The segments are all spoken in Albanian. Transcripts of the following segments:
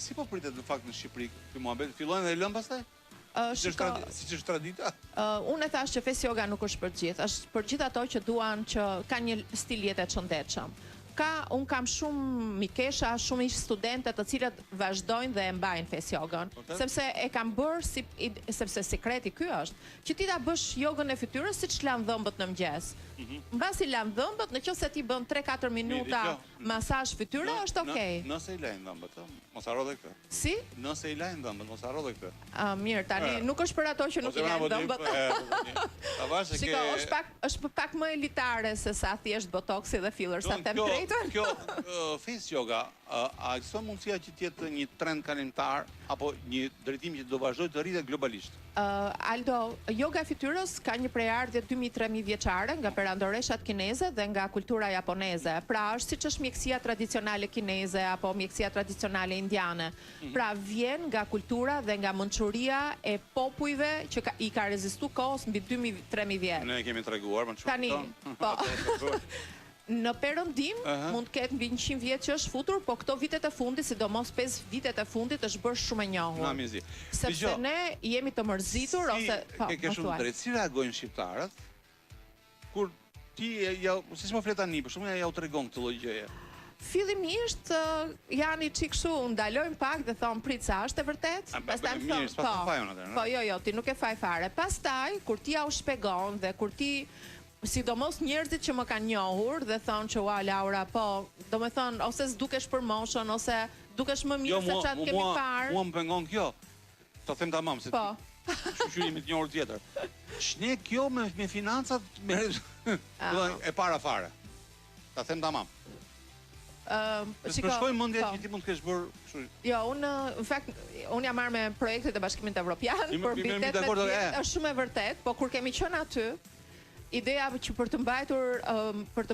si po pritet në fakt në Shqipëri ky muhabet? Fillojnë dhe lëm pastaj? Siç është tradita? Unë e thash që Face Yoga nuk është për gjithë, është për gjithë ato që duan që kanë një stil jete të shëndetshëm. Unë kam shumë mikesha, shumë studente të cilët vazhdojnë dhe e mbajnë Face Yogan, sepse e kam bërë sepse sekreti ky është që ti ta bësh jogën e fytyrës siç lan dhëmbët në mëngjes. Mbasi lan dhëmbët, nëse ti bën 3-4 minuta masazh fytyre është okay. Nëse i lajnë dhëmbët, mos harro dhe këtë. Si? Nëse i lajnë dhëmbët, mos harro dhe këtë. Mirë, tani nuk është për ato që nuk i lajnë dhëmbët. Shiko, është pak më elitare se sa thjesht botoksi dhe fillers, sa them drejt. Kjo Face Yoga, a ekziston mundësia që të jetë një trend kalimtar apo një drejtim që do vazhdojë të rritet globalisht? Aldo, yoga e fytyrës ka një prejardhje 2000-3000 vjeçare nga perandoreshat kineze dhe nga kultura japoneze. Pra është siç është mjekësia tradicionale kineze apo mjekësia tradicionale indiane. Pra vjen nga kultura dhe nga mençuria e popujve që i ka rezistuar kohës mbi 2000-3000 vjet. Ne kemi treguar më tani, po. Në perëndim mund të ketë mbi 100 vjet që është futur, po këto vitet e fundit, sidomos 5 vitet e fundit është bërë shumë e njohur. Sepse ne jemi të mërzitur ose po. Ke shumë drejt. Si reagojnë shqiptarët kur ti si më flet tani, për shkak ja u tregon këtë lloj gjëje? Fillimisht janë çik kështu, ndalojnë pak dhe thon prit sa është e vërtet. Pastaj thon, po jo, ti nuk e faj fare. Pastaj kur ti ja u shpjegon dhe kur ti sidomos njerëzit që më kanë njohur dhe thonë që ua Laura, po, domethënë ose s'dukesh për moshën ose dukesh më mirë se çat kemi parë. Mua më pengon kjo. Ta them tamam se shqyrimi të njohur tjetër. Shne kjo me financat e para fare. Ta them tamam. Shkojmë mendje që ti mund të kesh bërë kështu. Jo, unë në fakt unë jam marrë me projektet e Bashkimit Evropian për bitet është shumë e vërtet, po kur kemi qenë aty ideja që për të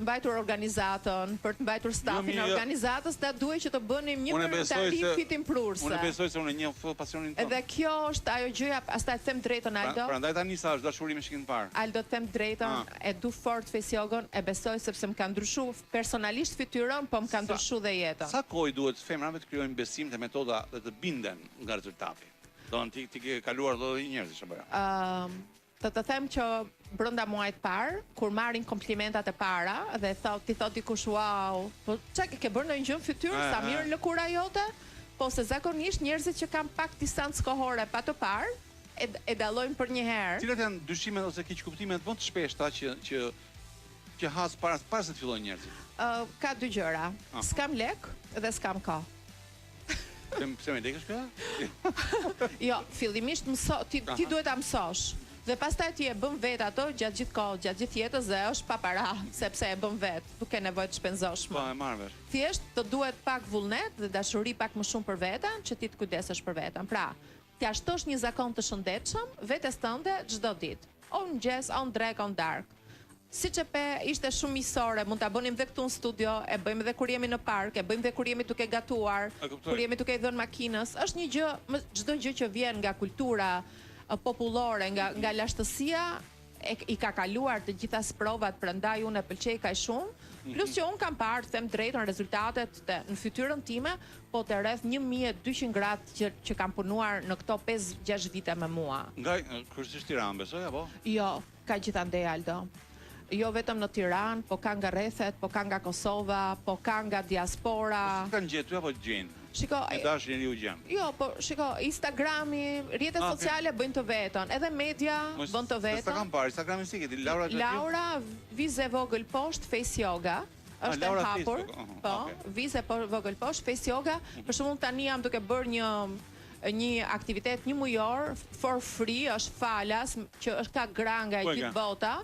mbajtur organizatën, për të mbajtur stafin e organizatës, da duhet që të bënim një tarif fitimprurse. Unë besoj se unë njeh pasionin tonë. Dhe kjo është ajo gjëja, pastaj them drejtën Aldo. Prandaj tani sa është dashuri me shikin të parë. Aldo, them drejtën, e du fort Face Yogan, e besoj sepse më ka ndryshuar personalisht fytyrën, po më ka ndryshuar dhe jetën. Sa kohë duhet femrave të krijojnë besim te metoda dhe të binden nga rezultati? Domethënë ti ke kaluar do njerëzish apo jo? Të them që brenda muajit parë, kur marrin komplimentat e para dhe ti thot dikush wow, po çka ke bërë ndonjë gjë në fytyrë, sa mirë lëkura jote? Po se zakonisht njerëzit që kanë pak distancë kohore pa të parë e dallojnë për një herë. Cilat janë dyshimet ose keqkuptimet më të shpeshta që has para se të fillojnë njerëzit? Ka dy gjëra. S'kam lek dhe s'kam kohë. Pse më lekësh kjo? Jo, fillimisht ti duhet ta mësosh. Dhe pastaj ti e bën vet ato gjatë gjithë kohës, gjatë gjithë jetës dhe është pa para, sepse e bën vet, nuk ke nevojë të shpenzosh më. Po, e marr vesh. Thjesht të duhet pak vullnet dhe dashuri pak më shumë për veten, që ti të kujdesesh për veten. Pra, t'ia shtosh një zakon të shëndetshëm vetes tënde çdo ditë. On mëngjes, on drek, on dark. Siç e ishte shumë miqësore, mund ta bënim dhe këtu në studio, e bëjmë edhe kur jemi në park, e bëjmë dhe kur jemi duke gatuar, kur jemi duke i dhënë makinës. Është një gjë, çdo gjë që vjen nga kultura popullore, nga lashtësia i ka kaluar të gjitha provat, prandaj unë e pëlqej kaq shumë. Plus që unë kam parë, them drejtën, rezultatet në fytyrën time, po të rreth 1200 gratë që kam punuar në këto 5-6 vite me mua. Nga kryesisht Tiranë, besoj apo? Jo, ka gjithandej Aldo. Jo vetëm në Tiranë, po ka nga rrethet, po ka nga Kosova, po ka nga diaspora. Po kanë gjetur apo gjejnë? Shiko, jo, po shiko, Instagrami, rrjetet sociale bëjnë të vetën, edhe media bën të vetën. S'ta kam parë, Instagramin si ke ti, Laura Vize vogël poshtë Face Yoga. Është e hapur. Po, Vize vogël poshtë Face Yoga. Për shembull tani jam duke bërë një aktivitet një mujor for free, është falas që është ka gra nga e gjithë bota.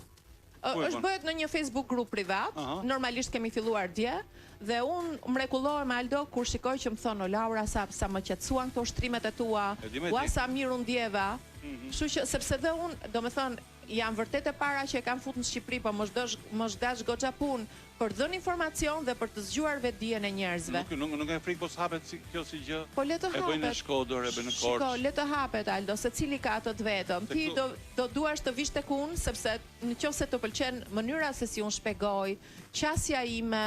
Është bëhet në një Facebook grup privat, normalisht kemi filluar dje, dhe unë mrekullohem Aldo kur shikoj që më thonë, Laura, sa më qetësuan këto ushtrimet e tua, ua sa mirë unë ndjeva, kështu që sepse dhe unë, do me thonë, jam vërtet e para që e kam fut në Shqipëri, po më zhdash goxha punë për dhënë informacion dhe për të zgjuar vetdijen e njerëzve. Nuk e frikë po s'hapet kjo si gjë. Po le të hapet. E bëjnë në Shkodër, e bëjnë në Korçë. Shiko, le të hapet Aldo, secili ka ato të vetëm. Ti do duash të vish tek unë sepse nëse të pëlqen mënyra se si unë shpjegoj, qasja ime,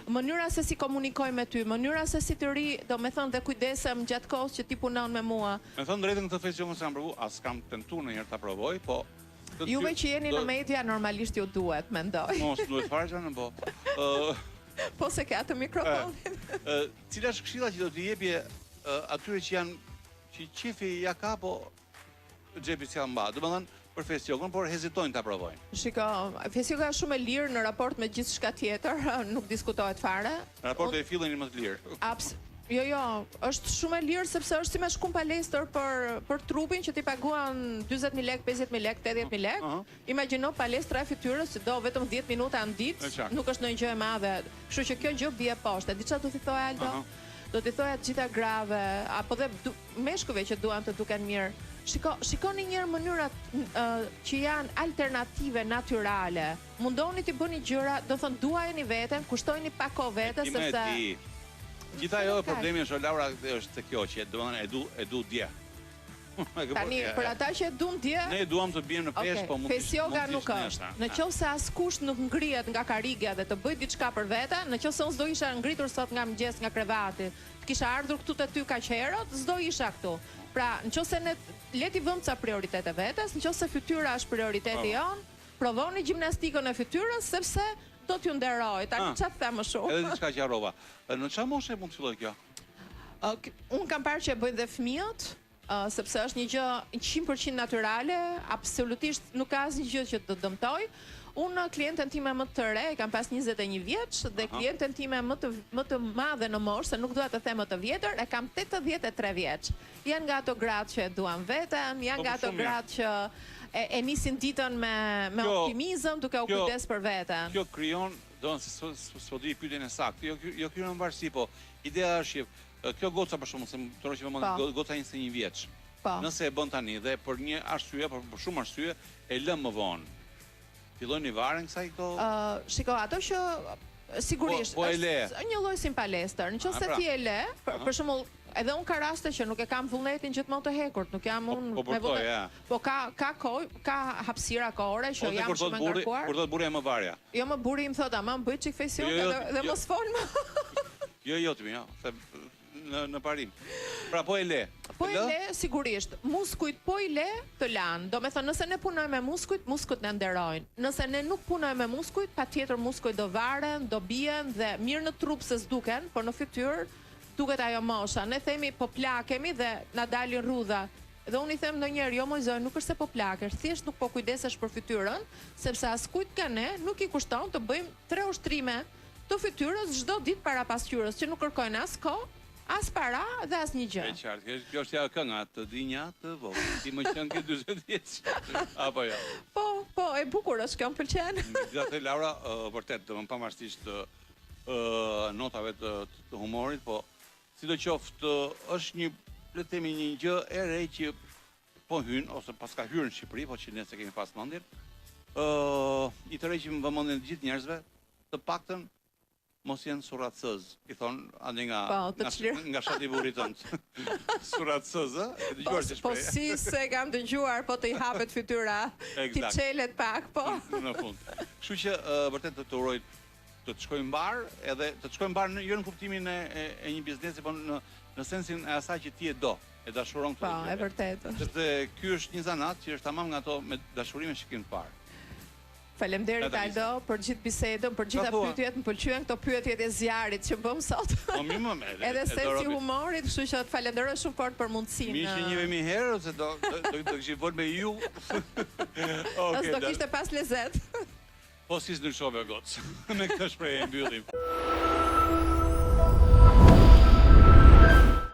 mënyra se si komunikoj me ty, mënyra se si të ri, do me thënë dhe kujdesem gjatë kohës që ti punon me mua. Me thënë drejtën këtë profesion që kam provu, as kam tentuar ndonjëherë ta provoj, po juve që jeni në media normalisht ju duhet, mendoj. Mos duhet fare çfarë po. Po se ka atë mikrofonin. Cila është këshilla që do t'i jepje atyre që janë që qefi ja ka po xhepi s'ja mba. Domethënë për festiogun, por hezitojnë ta provojnë. Shiko, festioga është shumë e lirë në raport me gjithçka tjetër, nuk diskutohet fare. Raporti e fillin më të lirë. Jo, është shumë e lirë sepse është si me shkum palestër për trupin që ti paguan 40.000 lek, 50.000 lek, 80.000 lek. Imagjino palestra e fytyrës që do vetëm 10 minuta në ditë, nuk është ndonjë gjë e madhe. Kështu që kjo gjë bie poshtë. Di çfarë do t'i thoj Aldo? Do t'i thoja të gjitha grave apo dhe meshkujve që duan të duken mirë. Shikoni një herë mënyrat që janë alternative natyrale. Mundoni t'i bëni gjëra, do thënë duajeni veten, kushtojeni pak kohë vetes sepse gjitha jo problemi është Laura është se kjo që domethënë e du dje. Tani për ata që e duan dje, ne duam të bijmë në peshë, po mund të festioga nuk është. Nëse askush nuk ngrihet nga karrigja dhe të bëj diçka për vete, nëse unë s'do isha ngritur sot nga mëngjes nga krevati, të kisha ardhur këtu te ty kaq herët, s'do isha këtu. Pra, nëse ne le t'i vëmë ca prioritete vetes, nëse fytyra është prioriteti jon, provoni gjimnastikën e fytyrës sepse do t'ju nderoj. Tani çfarë them më shumë? Edhe diçka që harrova. Në çfarë moshe mund të filloj kjo? Unë kam parë që e bëjnë dhe fëmijët, sepse është një gjë 100% natyrale, absolutisht nuk ka asnjë gjë që të dëmtoj. Unë klienten time më të re, kam pas 21 vjeç dhe klienten time më të madhe në moshë, se nuk dua të them më të vjetër, e kam 83 vjeç. Janë nga ato gratë që e duan veten, janë nga ato gratë që e nisin ditën me optimizëm, duke u kujdes për veten. Kjo krijon, do të s'po di pyetjen e saktë. Jo krijon varësi, po ideja është kjo goca për shkakun se më që më goca 21 vjeç. Nëse e bën tani dhe për një arsye, për shumë arsye, e lëm më vonë. Fillojnë varen kësaj këto? Shiko, ato që sigurisht është një lloj si palestër. Nëse ti e le, për shembull, edhe unë ka raste që nuk e kam vullnetin gjithmonë të hekurt, nuk jam unë me vullnet. Po ka kohë, ka hapësira kohore që jam shumë e ngarkuar. Kur do të burja më varja. Jo, më buri më thotë, ama më bëj çik fesion dhe mos fol më. Jo, ti më, në parim. Pra po e le. Po e le, sigurisht. Muskujt po i le të lanë. Do me thënë, nëse ne punojmë me muskujt, muskujt në nderojnë. Nëse ne nuk punojmë me muskujt, patjetër muskujt do varen, do bien dhe mirë në trup se s'duken, por në fytyrë duket ajo mosha. Ne themi po plakemi dhe na dalin rrudha. Dhe unë i them ndonjëherë, jo moj zonë, nuk është se po plakesh, thjesht nuk po kujdesesh për fytyrën, sepse askujt ka ne nuk i kushton të bëjmë 3 ushtrime të fytyrës çdo ditë para pasqyrës, që nuk kërkojnë as kohë, as para dhe as një gjë. E qartë, kjo është ja kënga të dinja të vogël. Ti më qen ke 40 vjeç. Apo jo. Po, e bukur është kjo, më pëlqen. Gjatë Laura, vërtet, domethënë pavarësisht notave të humorit, po sidoqoftë është një, le të themi, një gjë e re që po hyn ose paska hyrë në Shqipëri, po që ne se kemi pas mendjen. I tërheqim vëmendjen e gjithë njerëzve, të paktën mos jenë surratësëz, i thonë ande nga shati burit tënë. Surratësëz, e dëgjuar si shprehje. Po si se kam dëgjuar, po të i hapet fytyra, ti çelet pak, po. Në fund. Kështu që vërtet të uroj të të shkojmë mbar, edhe të të shkojmë mbar jo në kuptimin e një biznesi, po në sensin e asaj që ti e do, e dashuron këtë. Po, e vërtet. Sepse ky është një zanat që është tamam nga ato me dashurimin që kemi parë. Faleminderit Aldo për gjithë bisedën, për gjitha pyetjet, më pëlqyen këto pyetjet e zjarrit që bëm sot. Edhe sensi humorit, kështu që të falenderoj shumë fort për mundësinë. Mi që njëve herë ose do kishim folur me ju. As do kishte pas lezet. Po si s'ndryshove gocë. Me këtë shprehje mbyllim.